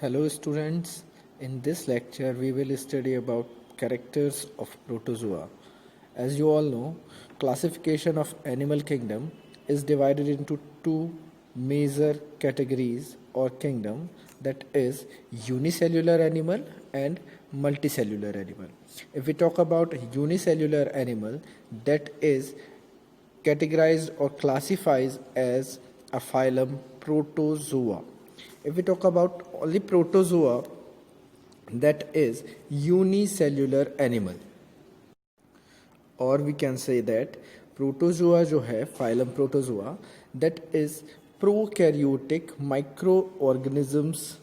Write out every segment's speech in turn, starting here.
Hello students, in this lecture we will study about characters of protozoa. As you all know, classification of animal kingdom is divided into two major categories or kingdom, that is unicellular animal and multicellular animal. If we talk about unicellular animal, that is categorized or classifies as a phylum Protozoa. If we talk about only protozoa, that is unicellular animal, or we can say that protozoa जो है phylum protozoa that is prokaryotic microorganisms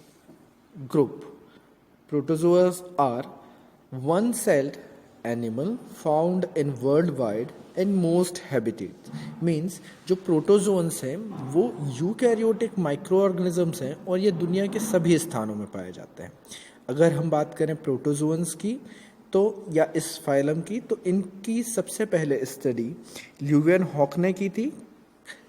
group. Protozoas are one-celled animal found in worldwide in most habitats. Means जो protozoans हैं वो eukaryotic micro organisms हैं और ये दुनिया के सभी स्थानों में पाए जाते हैं. अगर हम बात करें प्रोटोजोन्स की तो या इस फाइलम की, तो इनकी सबसे पहले स्टडी ल्यूवियन हॉक ने की थी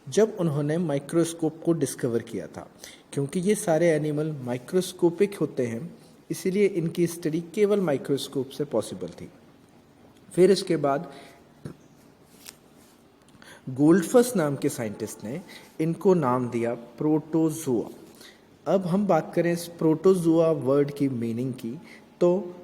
जब उन्होंने माइक्रोस्कोप को डिस्कवर किया था. क्योंकि ये सारे एनिमल माइक्रोस्कोपिक होते हैं इसीलिए इनकी स्टडी केवल माइक्रोस्कोप से पॉसिबल थी. फिर इसके बाद गोल्डफस नाम के साइंटिस्ट ने इनको नाम दिया प्रोटोजोआ. अब हम बात करें इस प्रोटोजोआ वर्ड की मीनिंग की, तो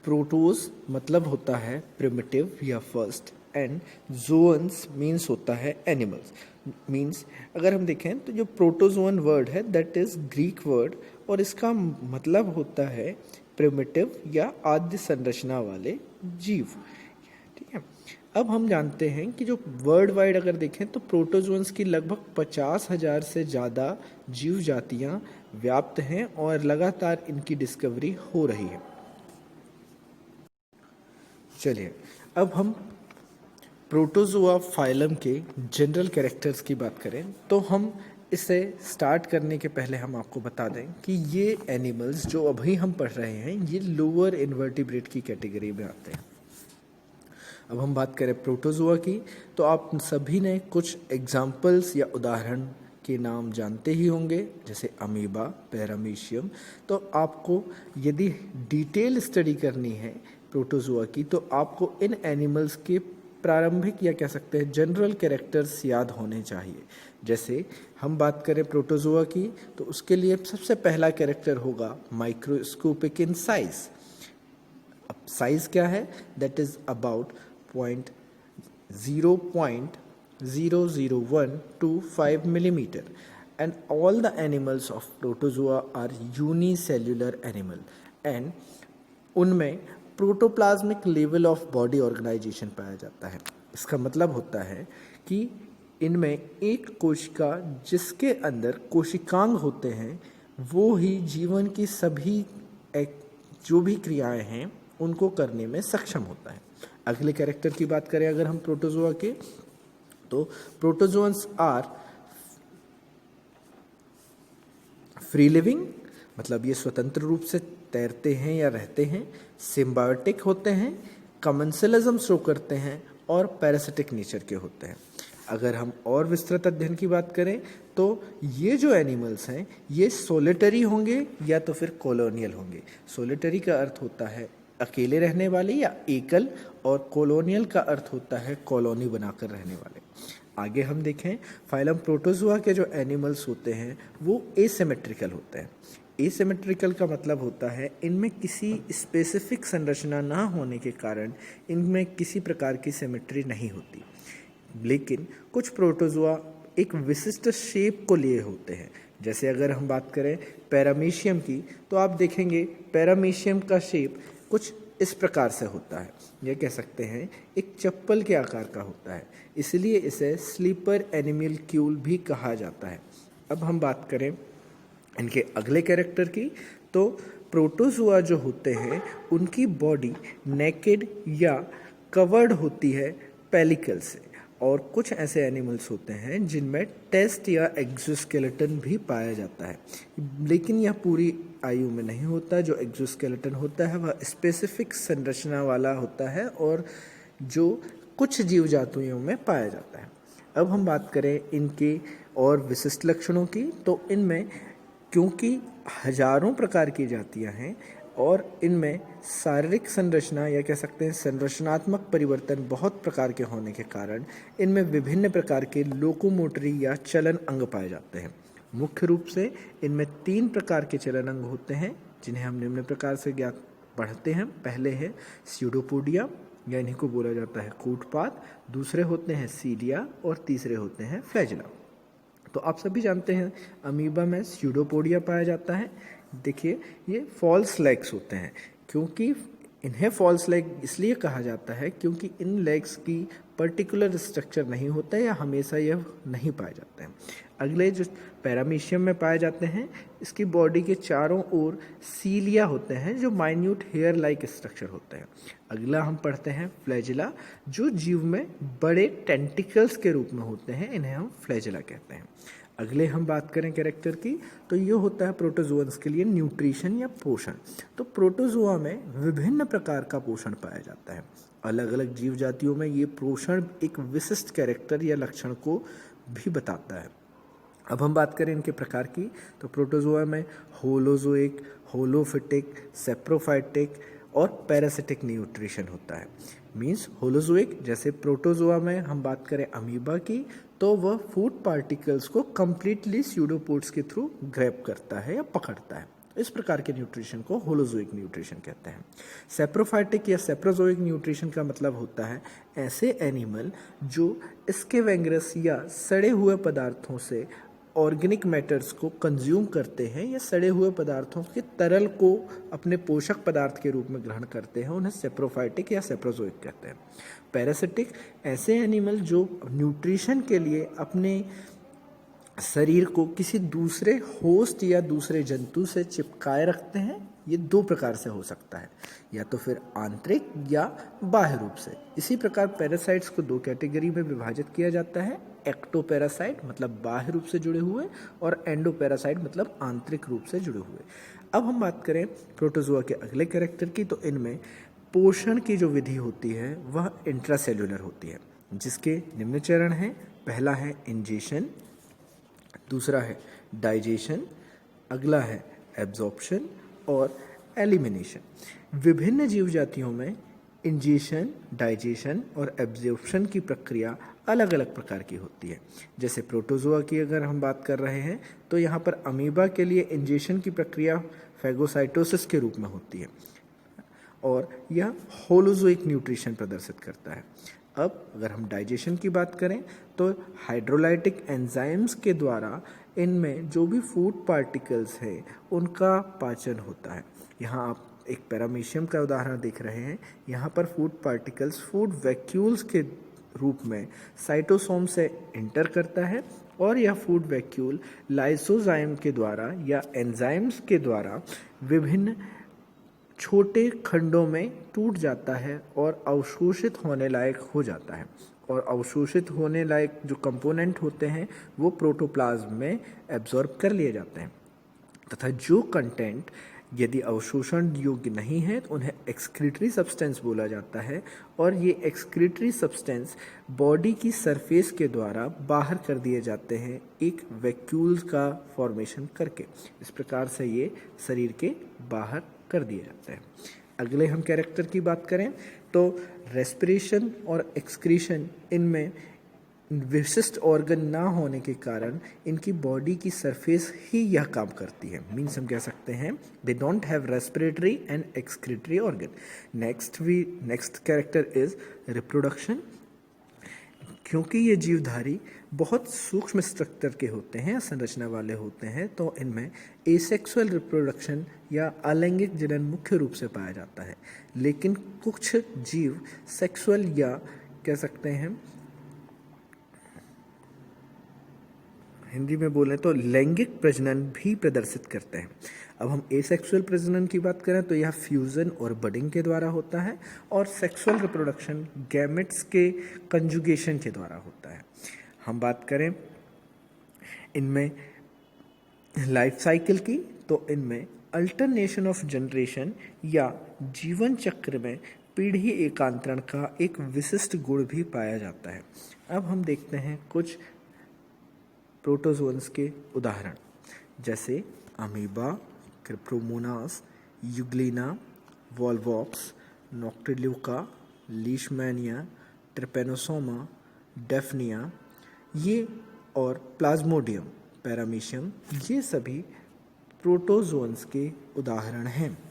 प्रोटोज मतलब होता है प्रिमिटिव या फर्स्ट एंड जोन्स मीन्स होता है एनिमल्स. मीन्स अगर हम देखें तो जो प्रोटोजोन वर्ड है दैट इज ग्रीक वर्ड और इसका मतलब होता है प्रिमिटिव या आद्य संरचना वाले जीव. ठीक है. अब हम जानते हैं कि जो वर्ल्ड वाइड अगर देखें तो प्रोटोजोन्स की लगभग 50,000 से ज़्यादा जीव जातियाँ व्याप्त हैं और लगातार इनकी डिस्कवरी हो रही है. चलिए अब हम प्रोटोजोआ फाइलम के जनरल कैरेक्टर्स की बात करें तो हम इसे स्टार्ट करने के पहले हम आपको बता दें कि ये एनिमल्स जो अभी हम पढ़ रहे हैं ये लोअर इन्वर्टिब्रेट की कैटेगरी में आते हैं. अब हम बात करें प्रोटोजोआ की तो आप सभी ने कुछ एग्जाम्पल्स या उदाहरण के नाम जानते ही होंगे, जैसे अमीबा, पैरामीशियम. तो आपको यदि डिटेल स्टडी करनी है प्रोटोजोआ की तो आपको इन एनिमल्स के प्रारंभिक या कह सकते हैं जनरल कैरेक्टर्स याद होने चाहिए. जैसे हम बात करें प्रोटोजोआ की तो उसके लिए सबसे पहला कैरेक्टर होगा माइक्रोस्कोपिक इन साइज. अब साइज क्या है? That is about 0.000125 millimeter. And all the animals of protozoa are unicellular animal and उनमें protoplasmic level of body organisation पाया जाता है. इसका मतलब होता है कि इनमें एक कोशिका जिसके अंदर कोशिकांग होते हैं वो ही जीवन की सभी जो भी क्रियाएं हैं उनको करने में सक्षम होता है. अगले कैरेक्टर की बात करें अगर हम प्रोटोजोआ के, तो प्रोटोजोन्स आर फ्री लिविंग, मतलब ये स्वतंत्र रूप से तैरते हैं या रहते हैं. सिम्बायोटिक होते हैं, कमेंसलिज्म शो करते हैं और पैरासिटिक नेचर के होते हैं. अगर हम और विस्तृत अध्ययन की बात करें तो ये जो एनिमल्स हैं ये सोलिटरी होंगे या तो फिर कॉलोनियल होंगे. सोलिटरी का अर्थ होता है अकेले रहने वाले या एकल, और कॉलोनियल का अर्थ होता है कॉलोनी बनाकर रहने वाले. आगे हम देखें फाइलम प्रोटोजोआ के जो एनिमल्स होते हैं वो एसिमेट्रिकल होते हैं. एसिमेट्रिकल का मतलब होता है इनमें किसी स्पेसिफिक संरचना ना होने के कारण इनमें किसी प्रकार की सिमेट्री नहीं होती. लेकिन कुछ प्रोटोजोआ एक विशिष्ट शेप को लिए होते हैं. जैसे अगर हम बात करें पैरामीशियम की तो आप देखेंगे पैरामीशियम का शेप कुछ इस प्रकार से होता है. यह कह सकते हैं एक चप्पल के आकार का होता है, इसलिए इसे स्लीपर एनिमल्क्यूल भी कहा जाता है. अब हम बात करें इनके अगले कैरेक्टर की, तो प्रोटोजोआ जो होते हैं उनकी बॉडी नेकेड या कवर्ड होती है पेलिकल से, और कुछ ऐसे एनिमल्स होते हैं जिनमें टेस्ट या एक्सोस्केलेटन भी पाया जाता है. लेकिन यह पूरी आयु में नहीं होता. जो एक्सोस्केलेटन होता है वह स्पेसिफिक संरचना वाला होता है और जो कुछ जीव जातियों में पाया जाता है. अब हम बात करें इनके और विशिष्ट लक्षणों की, तो इनमें क्योंकि हजारों प्रकार की जातियां हैं और इनमें शारीरिक संरचना या कह सकते हैं संरचनात्मक परिवर्तन बहुत प्रकार के होने के कारण इनमें विभिन्न प्रकार के लोकोमोटरी या चलन अंग पाए जाते हैं। मुख्य रूप से इनमें 3 प्रकार के चलन अंग होते हैं जिन्हें हम निम्न प्रकार से ज्ञात पढ़ते हैं। पहले है स्यूडोपोडिया या इन्हीं को बोला जाता है कूटपाद, दूसरे होते हैं सीलिया और तीसरे होते हैं फ्लैजिला। तो आप सभी जानते हैं अमीबा में स्यूडोपोडिया पाया जाता है। देखिए ये फॉल्स लेग्स होते हैं, क्योंकि इन्हें फॉल्स लेग इसलिए कहा जाता है क्योंकि इन लेग्स की पर्टिकुलर स्ट्रक्चर नहीं होता है या हमेशा यह नहीं पाए जाते हैं। अगले जो पैरामीशियम में पाए जाते हैं, इसकी बॉडी के चारों ओर सीलिया होते हैं जो माइन्यूट हेयर लाइक स्ट्रक्चर होते हैं। अगला हम पढ़ते हैं फ्लैजिला, जो जीव में बड़े टेंटिकल्स के रूप में होते हैं, इन्हें हम फ्लैजिला कहते हैं। अगले हम बात करें कैरेक्टर की, तो ये होता है प्रोटोजोअन्स के लिए न्यूट्रिशन या पोषण। तो प्रोटोजोआ में विभिन्न प्रकार का पोषण पाया जाता है। अलग अलग जीव जातियों में ये पोषण एक विशिष्ट कैरेक्टर या लक्षण को भी बताता है। अब हम बात करें इनके प्रकार की, तो प्रोटोजोआ में होलोजोइक, होलोफिटिक, सेप्रोफाइटिक और पैरासिटिक न्यूट्रिशन होता है। मीन्स होलोजोइक, जैसे प्रोटोजोआ में हम बात करें अमीबा की, तो वह फूड पार्टिकल्स को कंप्लीटली स्यूडोपोड्स के थ्रू ग्रैब करता है या पकड़ता है। इस प्रकार के न्यूट्रिशन को होलोजोइक न्यूट्रिशन कहते हैं। सेप्रोफाइटिक या सेप्रोजोइक न्यूट्रिशन का मतलब होता है ऐसे एनिमल जो स्कैवेंगरस या सड़े हुए पदार्थों से ऑर्गेनिक मैटर्स को कंज्यूम करते हैं या सड़े हुए पदार्थों के तरल को अपने पोषक पदार्थ के रूप में ग्रहण करते हैं, उन्हें सेप्रोफाइटिक या सेप्रोजोइक कहते हैं। पैरासिटिक ऐसे एनिमल जो न्यूट्रिशन के लिए अपने शरीर को किसी दूसरे होस्ट या दूसरे जंतु से चिपकाए रखते हैं। ये 2 प्रकार से हो सकता है, या तो फिर आंतरिक या बाह्य रूप से। इसी प्रकार पैरासाइट्स को 2 कैटेगरी में विभाजित किया जाता है, एक्टोपैरासाइट मतलब बाह्य रूप से जुड़े हुए और एंडोपैरासाइट मतलब आंतरिक रूप से जुड़े हुए। अब हम बात करें प्रोटोजोआ के अगले कैरेक्टर की, तो इनमें पोषण की जो विधि होती है वह इंट्रासेल्युलर होती है, जिसके निम्न चरण हैं। पहला है इंजेशन, दूसरा है डाइजेशन, अगला है एब्जॉर्प्शन और एलिमिनेशन। विभिन्न जीव जातियों में इंजेशन, डाइजेशन और एब्जॉर्प्शन की प्रक्रिया अलग अलग प्रकार की होती है। जैसे प्रोटोजोआ की अगर हम बात कर रहे हैं, तो यहाँ पर अमीबा के लिए इंजेशन की प्रक्रिया फैगोसाइटोसिस के रूप में होती है और यह होलोजोइक न्यूट्रिशन प्रदर्शित करता है। अब अगर हम डाइजेशन की बात करें, तो हाइड्रोलाइटिक एंजाइम्स के द्वारा इनमें जो भी फूड पार्टिकल्स हैं उनका पाचन होता है। यहाँ आप एक पैरामीशियम का उदाहरण देख रहे हैं। यहाँ पर फूड पार्टिकल्स फूड वैक्यूल्स के रूप में साइटोसोम से एंटर करता है और यह फूड वैक्यूल लाइसोजाइम के द्वारा या एंजाइम्स के द्वारा विभिन्न छोटे खंडों में टूट जाता है और अवशोषित होने लायक हो जाता है। और अवशोषित होने लायक जो कंपोनेंट होते हैं वो प्रोटोप्लाज्म में एब्जॉर्ब कर लिए जाते हैं, तथा जो कंटेंट यदि अवशोषण योग्य नहीं है तो उन्हें एक्सक्रीटरी सब्सटेंस बोला जाता है। और ये एक्सक्रीटरी सब्सटेंस बॉडी की सरफेस के द्वारा बाहर कर दिए जाते हैं एक वैक्यूल का फॉर्मेशन करके। इस प्रकार से ये शरीर के बाहर कर दिए जाते हैं। अगले हम कैरेक्टर की बात करें, तो रेस्पिरेशन और एक्सक्रीशन इनमें विशिष्ट ऑर्गन ना होने के कारण इनकी बॉडी की सरफेस ही यह काम करती है। मीन्स हम कह सकते हैं they don't have respiratory and excretory organ. Next character is reproduction. क्योंकि ये जीवधारी बहुत सूक्ष्म स्ट्रक्चर के होते हैं, संरचना वाले होते हैं, तो इनमें एसेक्सुअल रिप्रोडक्शन या अलैंगिक जनन मुख्य रूप से पाया जाता है। लेकिन कुछ जीव सेक्सुअल या कह सकते हैं हिंदी में बोलें तो लैंगिक प्रजनन भी प्रदर्शित करते हैं। अब हम एसेक्सुअल प्रजनन की बात करें तो यह फ्यूजन और बडिंग के द्वारा होता है और सेक्सुअल रिप्रोडक्शन गैमेट्स के कंजुगेशन के द्वारा होता है। हम बात करें इनमें लाइफ साइकिल की, तो इनमें अल्टरनेशन ऑफ जनरेशन या जीवन चक्र में पीढ़ी एकांतरण का एक विशिष्ट गुण भी पाया जाता है। अब हम देखते हैं कुछ प्रोटोजोअन्स के उदाहरण जैसे Amoeba, Cryptomonas, Euglena, Volvox, Noctiluca, Leishmania, Trypanosoma, Daphnia, ये और प्लाज्मोडियम, पैरामीशियम, ये सभी प्रोटोजोअन्स के उदाहरण हैं।